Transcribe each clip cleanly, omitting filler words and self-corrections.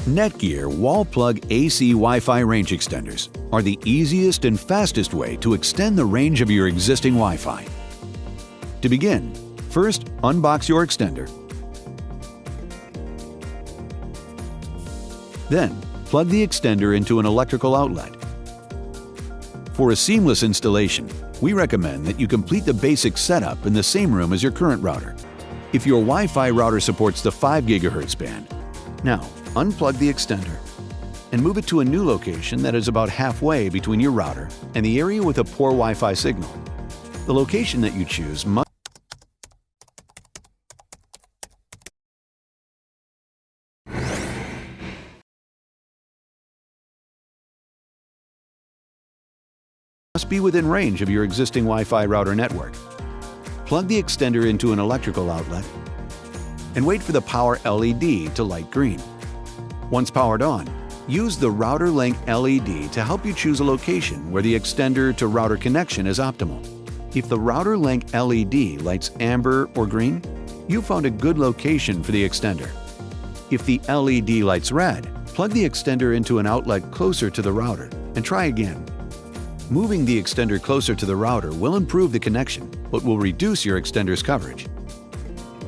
Netgear wall plug AC Wi-Fi range extenders are the easiest and fastest way to extend the range of your existing Wi-Fi. To begin, first unbox your extender. Then, plug the extender into an electrical outlet. For a seamless installation, we recommend that you complete the basic setup in the same room as your current router. If your Wi-Fi router supports the 5 GHz band, now unplug the extender and move it to a new location that is about halfway between your router and the area with a poor Wi-Fi signal. The location that you choose must be within range of your existing Wi-Fi router network. Plug the extender into an electrical outlet and wait for the power LED to light green. Once powered on, use the router link LED to help you choose a location where the extender to router connection is optimal. If the router link LED lights amber or green, you found a good location for the extender. If the LED lights red, plug the extender into an outlet closer to the router and try again. Moving the extender closer to the router will improve the connection, but will reduce your extender's coverage.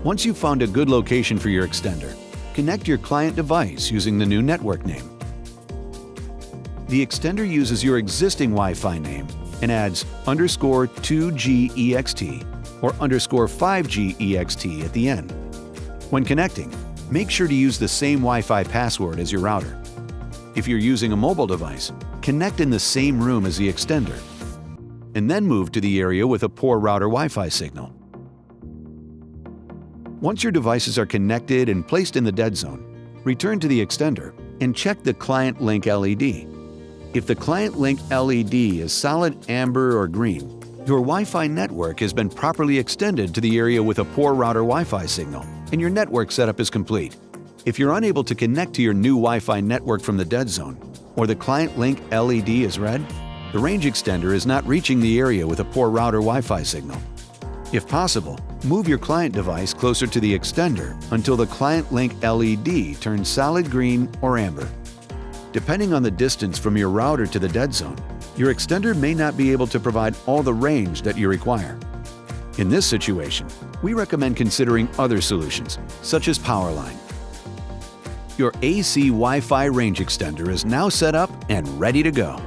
Once you've found a good location for your extender, connect your client device using the new network name. The extender uses your existing Wi-Fi name and adds _2GEXT or _5GEXT at the end. When connecting, make sure to use the same Wi-Fi password as your router. If you're using a mobile device, connect in the same room as the extender, and then move to the area with a poor router Wi-Fi signal. Once your devices are connected and placed in the dead zone, return to the extender and check the client link LED. If the client link LED is solid amber or green, your Wi-Fi network has been properly extended to the area with a poor router Wi-Fi signal, and your network setup is complete. If you're unable to connect to your new Wi-Fi network from the dead zone, or the client link LED is red, the range extender is not reaching the area with a poor router Wi-Fi signal. If possible, move your client device closer to the extender until the client link LED turns solid green or amber. Depending on the distance from your router to the dead zone, your extender may not be able to provide all the range that you require. In this situation, we recommend considering other solutions, such as Powerline. Your AC Wi-Fi range extender is now set up and ready to go.